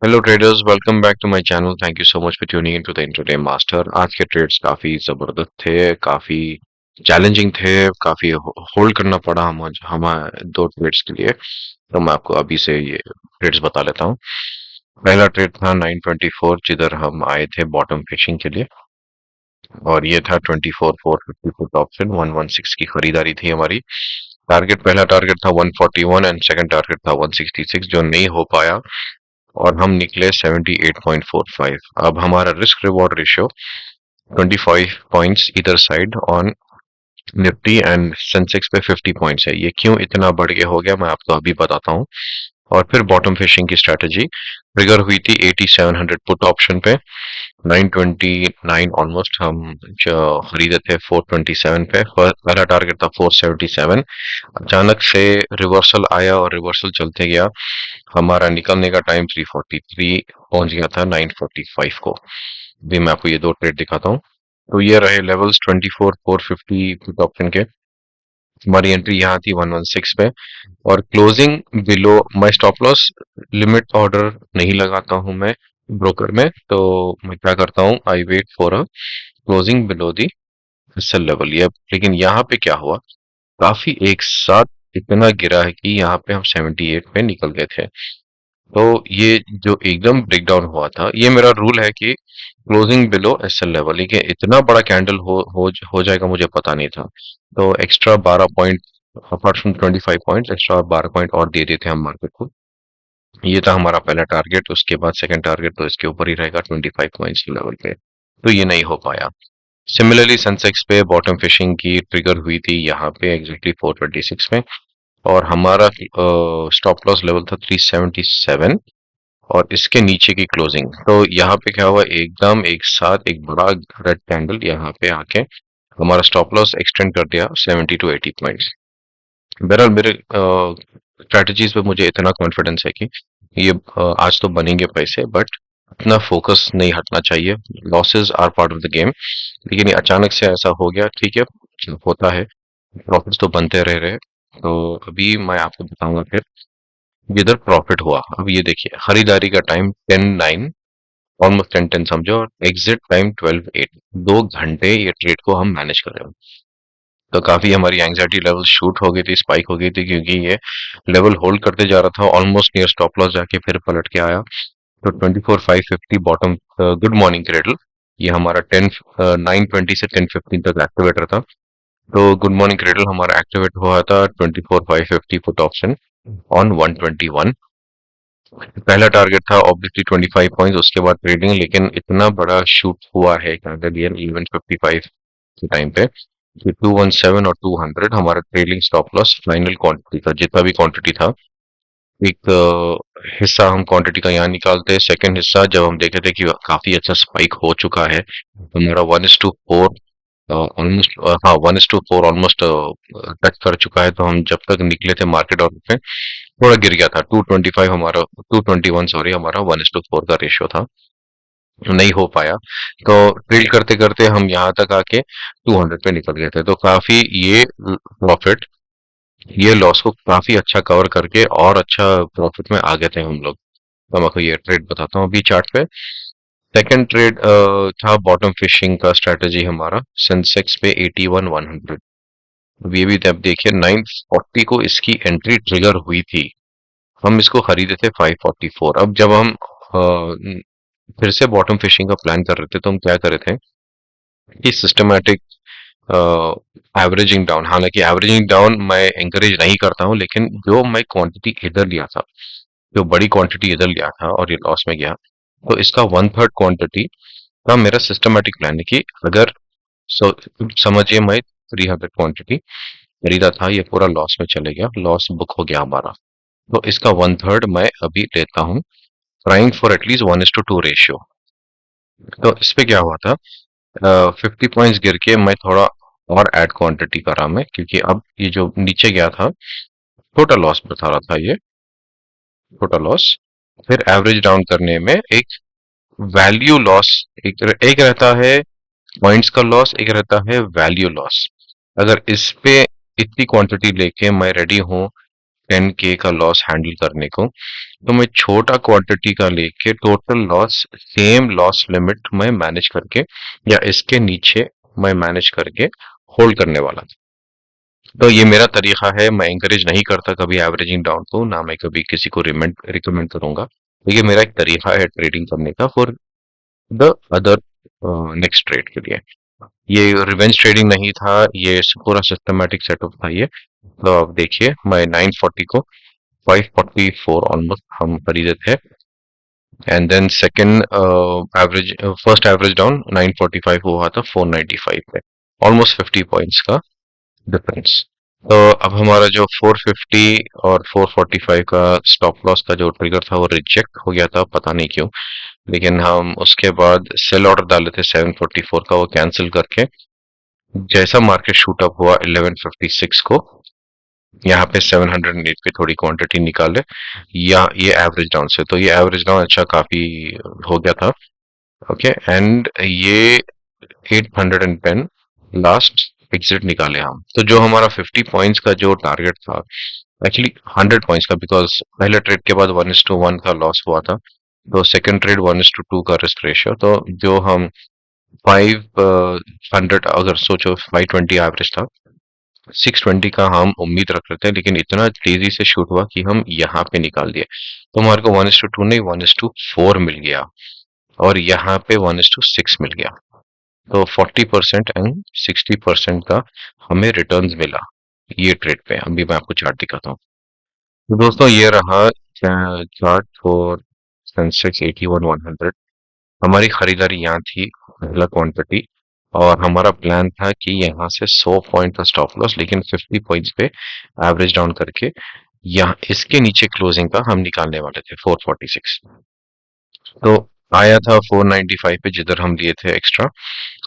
Hello traders, welcome back to my channel. Thank you so much for tuning in to the intraday master. आज के trades काफी जबरदस्त थे, काफी challenging थे, काफी होल्ड करना पड़ा हमारे दो ट्रेड्स के लिए। तो मैं आपको अभी से ये ट्रेड्स बता लेता हूँ। पहला ट्रेड था 924, जिधर हम आए थे बॉटम फिशिंग के लिए, और ये था 24,450 फुट ऑप्शन 116 की खरीदारी थी हमारी। पहला टारगेट था 141 एंड सेकंड टारगेट था 166, जो नहीं हो पाया, और हम निकले 78.45। अब हमारा रिस्क रिवॉर्ड रेशियो 25 पॉइंट्स इधर side on Nifty and Sensex पे 50 पॉइंट्स है। ये क्यों इतना बढ़ के हो गया, मैं आपको अभी बताता हूँ। और फिर बॉटम फिशिंग की स्ट्रेटजी ट्रिगर हुई थी 8700 पुट ऑप्शन पे। 929 ऑलमोस्ट हम खरीदे थे 427 पे। पहला टारगेट था 477। अचानक से रिवर्सल आया और रिवर्सल चलते गया। हमारा निकलने का टाइम 343 पहुंच गया था 945 को। भी मैं आपको ये दो ट्रेड दिखाता हूँ। तो ये रहे लेवल्स 24,450 पुट ऑप्शन के। हमारी एंट्री यहाँ थी 116 पे, और closing below my stop loss. Limit order नहीं लगाता हूँ मैं ब्रोकर में, तो मैं क्या करता हूँ, I wait for a closing below the sell level. ये लेकिन यहाँ पे क्या हुआ, काफी एक साथ इतना गिरा है कि यहाँ पे हम 78 पे निकल गए थे। तो ये जो एकदम ब्रेकडाउन हुआ था, ये मेरा रूल है कि क्लोजिंग बिलो एसएल लेवल। लेकिन इतना बड़ा कैंडल हो जाएगा मुझे पता नहीं था। तो extra 12 point, apart from 25 point, extra 12 point और दे देते हम मार्केट को। ये था हमारा पहला टारगेट। उसके बाद सेकंड टारगेट तो इसके ऊपर ही रहेगा 25 पॉइंट्स के लेवल पे। तो ये नहीं हो पाया। सिमिलरली सेंसेक्स पे बॉटम फिशिंग की ट्रिगर हुई थी यहाँ पे एग्जैक्टली 426 में, और हमारा स्टॉप लॉस लेवल था 377, और इसके नीचे की क्लोजिंग। तो यहाँ पे क्या हुआ, एकदम एक साथ एक बड़ा रेड कैंडल यहाँ पे आके हमारा स्टॉप लॉस एक्सटेंड कर दिया 70 टू 80 पॉइंट्स। बहरहाल मेरे स्ट्रेटजीज पे मुझे इतना कॉन्फिडेंस है कि ये आज तो बनेंगे पैसे, बट इतना फोकस नहीं हटना चाहिए। Losses are part of the game. लेकिन ये अचानक से ऐसा हो गया, ठीक है, होता है, प्रॉफिट्स तो बनते रह रहे। तो अभी मैं आपको बताऊंगा फिर जिधर प्रॉफिट हुआ। अब ये देखिए, खरीदारी का टाइम 10:09, ऑलमोस्ट 10:10 समझो, और एग्जिट टाइम 12:08। 2 घंटे ये ट्रेड को हम मैनेज कर रहे हैं। तो काफी हमारी एंग्जाइटी लेवल शूट हो गई थी, स्पाइक हो गई थी, क्योंकि ये लेवल होल्ड करते जा रहा था, ऑलमोस्ट नियर स्टॉप लॉस जाके फिर पलट के आया। तो 24,550 बॉटम गुड मॉर्निंग क्रेडल, ये हमारा 9:20 से 10:15 तक एक्टिवेटर था। तो गुड मॉर्निंग क्रेडल हमारा एक्टिवेट हुआ था 24,550 पुट ऑप्शन ऑन 121। पहला टारगेट था ऑब्वियसली 25 पॉइंट्स, उसके बाद ट्रेडिंग। लेकिन इतना बड़ा शूट हुआ है कैंडिडेट 11:55 के टाइम पे कि 217 और 200 हमारा trailing stop loss final quantity था, जितना भी क्वांटिटी था। एक हिस्सा हम क्वांटिटी का यहाँ निकालते हैं, सेकंड हिस्सा जब हम देखे थे कि काफी अच्छा स्पाइक हो चुका है, तो मेरा 1:4 ऑलमोस्ट, हाँ 1:4 ऑलमोस्ट टच कर चुका है। तो हम जब तक निकले थे मार्केट और में थोड़ा गिर गया था, 225 हमारा, 221 सॉरी, हमारा 1:4 का रेशियो था, नहीं हो पाया। तो ट्रेल करते करते हम यहाँ तक आके 200 पे निकल गए थे। तो काफी ये प्रॉफिट, ये लॉस को काफी अच्छा कवर करके और अच्छा प्रॉफिट में आ गए थे हम लोग। तो मैं आपको ये ट्रेड बताता हूँ अभी चार्ट पे। सेकंड ट्रेड था बॉटम फिशिंग का स्ट्रेटजी हमारा, सेंसेक्स पे 81,100। ये भी अब देखिए 940 को इसकी एंट्री ट्रिगर हुई थी। हम इसको खरीदे थे 544। अब जब हम फिर से बॉटम फिशिंग का प्लान कर रहे थे, तो हम क्या कर रहे थे कि सिस्टमैटिक एवरेजिंग डाउन। हालांकि एवरेजिंग डाउन मैं एंकरेज नहीं करता हूं, लेकिन जो मैं क्वांटिटी इधर लिया था, जो बड़ी क्वांटिटी इधर लिया था और ये लॉस में गया, तो इसका 1/3 क्वांटिटी का मेरा सिस्टमैटिक प्लान है कि अगर, सो समझिए मैं 300 क्वांटिटी खरीदा था, ये पूरा लॉस में चले गया, लॉस बुक हो गया हमारा। तो इसका 1/3 मैं अभी लेता हूँ, ट्राइंग फॉर एटलीस्ट 1:2 रेशियो। तो इस पे क्या हुआ था, 50 पॉइंट्स गिर के मैं थोड़ा और ऐड क्वांटिटी करा मैं, क्योंकि अब ये जो नीचे गया था, छोटा लॉस बता रहा था ये, छोटा लॉस। फिर एवरेज डाउन करने में एक वैल्यू लॉस, एक रहता है पॉइंट्स का लॉस, एक रहता है वैल्यू लॉस। अगर इस पे इतनी क्वांटिटी लेके मैं रेडी हूँ 10K का लॉस हैंडल करने को, तो मैं छोटा क्वांटिटी का लेके total loss same loss limit में मैनेज करके या इसके नीचे मैं मैनेज करके होल्ड करने वाला था। तो ये मेरा तरीका है, मैं एंकरेज नहीं करता कभी एवरेजिंग डाउन को, ना मैं कभी किसी को रिकमेंड करूंगा। तो ये मेरा एक तरीका है ट्रेडिंग करने का for the other next trade के लिए। ये रिवेंज ट्रेडिंग नहीं था, ये पूरा सिस्टमेटिक सेटअप था ये। तो अब देखिए मैं 940 को 544 ऑलमोस्ट हम खरीदे थे, and then second average first average down 945 हुआ था 495 पे, ऑलमोस्ट 50 पॉइंट्स का डिफरेंस। तो अब हमारा जो 450 और 445 का स्टॉप लॉस का जो ट्रिगर था वो रिजेक्ट हो गया था, पता नहीं क्यों। लेकिन हम उसके बाद सेल ऑर्डर डाले थे 744 का, वो कैंसिल करके जैसा मार्केट शूट अप हुआ 1156 को, यहाँ पे 708 पे थोड़ी क्वांटिटी निकाले या ये एवरेज डाउन से, तो ये एवरेज डाउन अच्छा काफी हो गया था। ओके, एंड ये 810 लास्ट एग्जिट निकाले हम। तो जो हमारा 50 पॉइंट्स का जो टारगेट था, एक्चुअली 100 पॉइंट्स का, बिकॉज पहले ट्रेड के बाद 1:1 का लॉस हुआ था, तो सेकंड ट्रेड 1:2 का रिस्क रेशियो, तो जो हम 500 अगर सोचो 520 एवरेज था, 620 का हम उम्मीद रख रहे थे, लेकिन इतना तेजी से शूट हुआ कि हम यहाँ पे निकाल दिए। तो हमारे को 1:2 नहीं 1:4 मिल गया, और यहाँ पे 1:6 मिल गया। तो 40% एंड 60% का हमें रिटर्न्स मिला ये ट्रेड पे। अभी मैं आपको चार्ट दिखाता हूँ। तो दोस्तों ये रहा चार्ट फॉर सेंसेक्स 81-100। हमारी खरीदारी यहाँ थी, पहला क्वांटिटी, और हमारा प्लान था कि यहाँ से 100 पॉइंट का स्टॉप लॉस, लेकिन 50 पॉइंट्स पे एवरेज डाउन करके यहाँ इसके नीचे क्लोजिंग का हम निकालने वाले थे 446। तो आया था 495 पे जिधर हम लिए थे एक्स्ट्रा,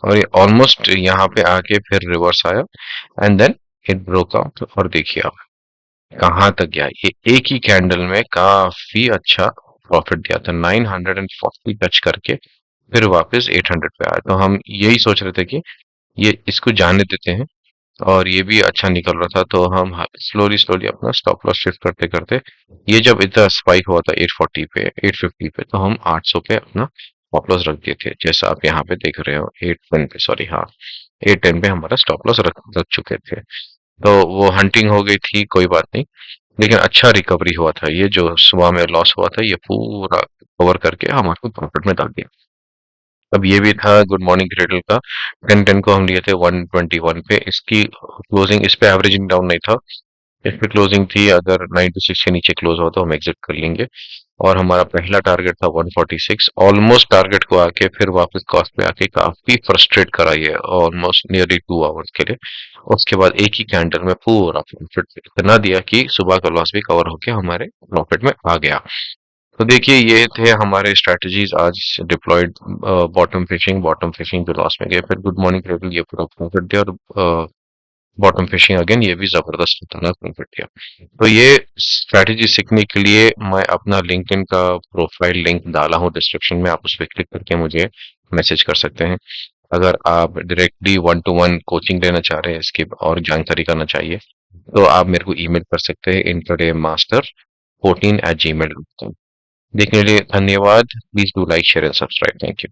और ये ऑलमोस्ट यहाँ पे आके फिर रिवर्स आया, and then it broke out. और देखिए आप कहाँ तक गया, ये एक ही कैंडल में काफी अच्छा प्रॉफिट दिया था, 940 टच करके फिर वापस 800 पे आया। तो हम यही सोच रहे थे कि ये इसको जाने देते हैं, और ये भी अच्छा निकल रहा था, तो हम स्लोली स्लोली अपना स्टॉप लॉस शिफ्ट करते करते, ये जब इतना स्पाइक हुआ था 840 पे 850 पे, तो हम 800 पे अपना स्टॉप लॉस रख दिए थे, जैसा आप यहाँ पे देख रहे हो 810 पे, सॉरी हाँ 810 पे हमारा स्टॉप लॉस रख चुके थे। तो वो हंटिंग हो गई थी, कोई बात नहीं, लेकिन अच्छा रिकवरी हुआ था। ये जो सुबह में लॉस हुआ था ये पूरा कवर करके हमारे प्रॉफिट में डाल दिया। अब ये भी था गुड मॉर्निंग क्रेडल का 1010 को हम लिए थे 121 पे, इसकी क्लोजिंग, इस पे एवरेजिंग डाउन नहीं था, इस पे क्लोजिंग थी, अगर 96 के नीचे क्लोज हो तो हम एग्जिट कर लेंगे। और हमारा पहला टारगेट था 146, ऑलमोस्ट टारगेट को आके फिर वापस कॉस्ट पे आके काफी फ्रस्ट्रेट करा ये ऑलमोस्ट नियरली 2 आवर्स के लिए। उसके बाद एक ही कैंडल में पूरा प्रॉफिट इतना दिया कि सुबह का लॉस भी कवर होके हमारे प्रॉफिट में आ गया। तो देखिए ये थे हमारे स्ट्रेटजीज आज डिप्लॉयड। बॉटम फिशिंग पे लॉस में गए, फिर गुड मॉर्निंग ट्रेडल ये पूरा प्रॉफिट दिया, और बॉटम फिशिंग अगेन ये भी जबरदस्त खतरनाक प्रॉफिट दिया। तो ये स्ट्रेटजी सीखने के लिए मैं अपना लिंक्डइन का प्रोफाइल लिंक डाला हूँ डिस्क्रिप्शन में, आप उस पर क्लिक करके मुझे मैसेज कर सकते हैं। अगर आप डायरेक्टली 1-to-1 कोचिंग लेना चाह रहे हैं, इसकी और जानकारी करना चाहिए, तो आप मेरे को ईमेल कर सकते हैं intradaymaster14@gmail.com। देखने के लिए धन्यवाद। Please do like share and subscribe. Thank you.